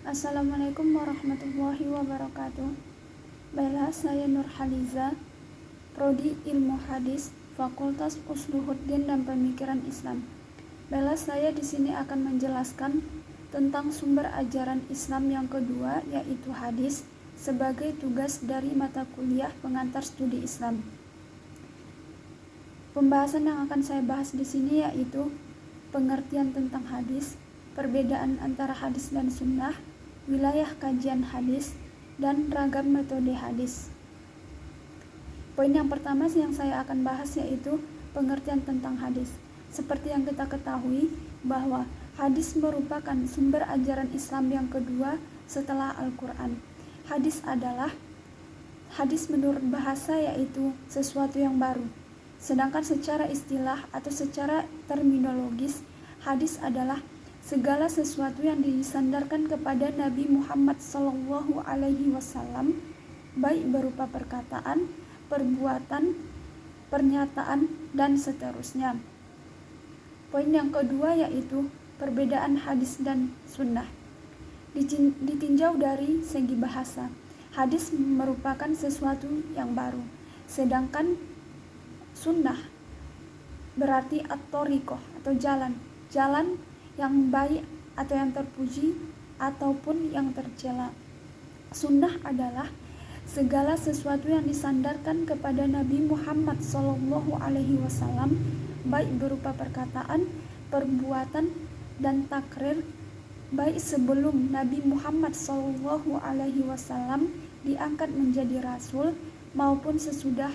Assalamualaikum warahmatullahi wabarakatuh. Baiklah, saya Nurhaliza, Prodi Ilmu Hadis, Fakultas Usluhuddin dan Pemikiran Islam. Baiklah, saya di sini akan menjelaskan tentang sumber ajaran Islam yang kedua, yaitu hadis, sebagai tugas dari mata kuliah pengantar studi Islam. Pembahasan yang akan saya bahas di sini yaitu pengertian tentang hadis, perbedaan antara hadis dan sunnah, wilayah kajian hadis, dan ragam metode hadis. Poin yang pertama yang saya akan bahas yaitu pengertian tentang hadis. Seperti yang kita ketahui bahwa hadis merupakan sumber ajaran Islam yang kedua setelah Al-Quran. Hadis menurut bahasa yaitu sesuatu yang baru. Sedangkan secara istilah atau secara terminologis, hadis adalah segala sesuatu yang disandarkan kepada Nabi Muhammad SAW, baik berupa perkataan, perbuatan, pernyataan, dan seterusnya. Poin yang kedua yaitu perbedaan hadis dan sunnah. Ditinjau dari segi bahasa, hadis merupakan sesuatu yang baru, sedangkan sunnah berarti at-thoriqoh atau jalan yang baik atau yang terpuji ataupun yang tercela. Sunnah adalah segala sesuatu yang disandarkan kepada Nabi Muhammad SAW, baik berupa perkataan, perbuatan, dan takrir, baik sebelum Nabi Muhammad SAW diangkat menjadi rasul maupun sesudah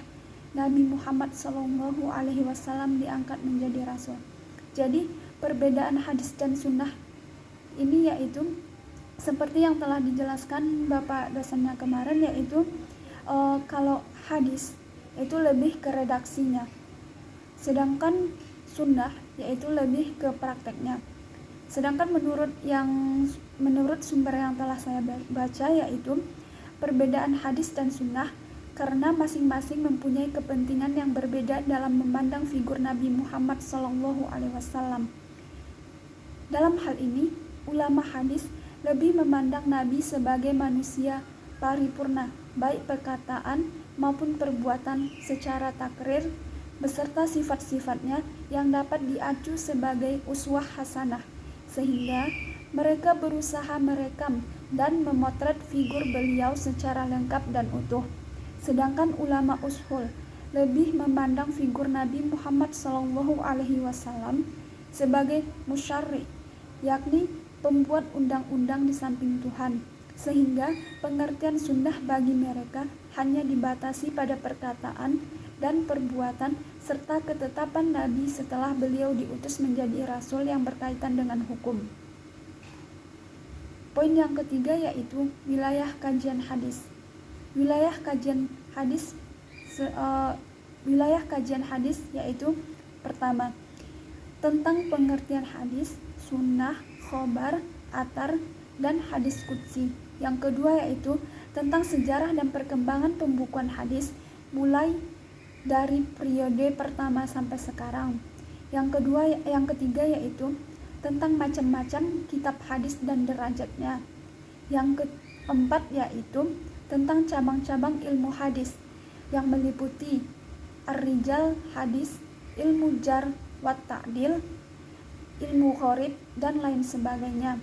Nabi Muhammad SAW diangkat menjadi rasul. Jadi perbedaan hadis dan sunnah ini yaitu seperti yang telah dijelaskan Bapak dosennya kemarin, yaitu kalau hadis itu lebih ke redaksinya, sedangkan sunnah yaitu lebih ke prakteknya. Sedangkan menurut sumber yang telah saya baca yaitu perbedaan hadis dan sunnah karena masing-masing mempunyai kepentingan yang berbeda dalam memandang figur Nabi Muhammad SAW. Dalam hal ini, ulama hadis lebih memandang Nabi sebagai manusia paripurna, baik perkataan maupun perbuatan secara takrir, beserta sifat-sifatnya yang dapat diacu sebagai uswah hasanah, sehingga mereka berusaha merekam dan memotret figur beliau secara lengkap dan utuh. Sedangkan ulama ushul lebih memandang figur Nabi Muhammad SAW sebagai musyarri, yakni pembuat undang-undang di samping Tuhan, sehingga pengertian sunnah bagi mereka hanya dibatasi pada perkataan dan perbuatan serta ketetapan Nabi setelah beliau diutus menjadi rasul yang berkaitan dengan hukum. Poin yang ketiga yaitu wilayah kajian hadis. Wilayah kajian hadis yaitu pertama, tentang pengertian hadis, sunnah, khobar, athar, dan hadis qudsi. Yang kedua yaitu tentang sejarah dan perkembangan pembukuan hadis mulai dari periode pertama sampai sekarang. Yang ketiga yaitu tentang macam-macam kitab hadis dan derajatnya. Yang keempat yaitu tentang cabang-cabang ilmu hadis yang meliputi ar-rijal hadis, ilmu jar wa ta'dil, ilmu gharib, dan lain sebagainya.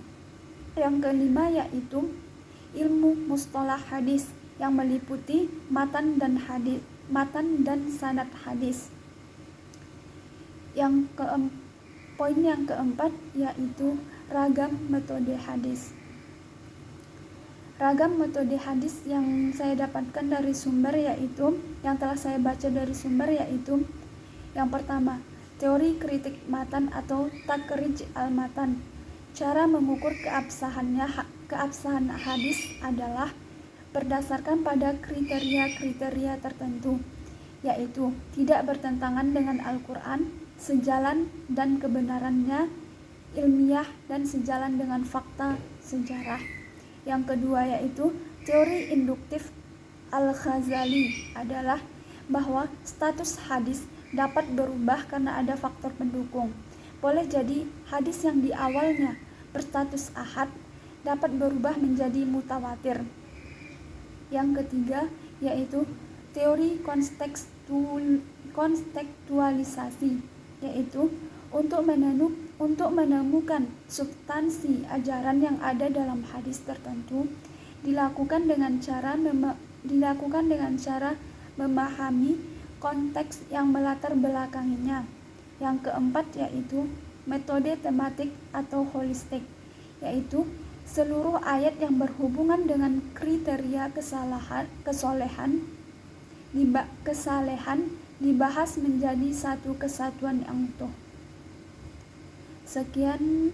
Yang kelima yaitu ilmu mustalah hadis yang meliputi matan dan sanad hadis. Poin yang keempat yaitu ragam metode hadis. Ragam metode hadis yang saya dapatkan dari sumber yaitu yang telah saya baca dari sumber yaitu yang pertama, teori kritik matan atau takrij al-matan. Cara mengukur keabsahan hadis adalah berdasarkan pada kriteria-kriteria tertentu, yaitu tidak bertentangan dengan Al-Quran, sejalan dan kebenarannya ilmiah dan sejalan dengan fakta sejarah. Yang kedua yaitu teori induktif Al-Ghazali adalah bahwa status hadis dapat berubah karena ada faktor pendukung. Boleh jadi hadis yang di awalnya berstatus ahad dapat berubah menjadi mutawatir. Yang ketiga yaitu teori kontekstualisasi, yaitu untuk menemukan substansi ajaran yang ada dalam hadis tertentu dilakukan dengan cara memahami konteks yang melatar belakanginya. Yang keempat yaitu metode tematik atau holistik, yaitu seluruh ayat yang berhubungan dengan kriteria kesalehan dibahas menjadi satu kesatuan yang utuh. Sekian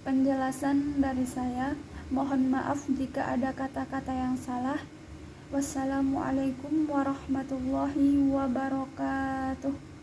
penjelasan dari saya. Mohon maaf jika ada kata-kata yang salah. Wassalamualaikum warahmatullahi wabarakatuh.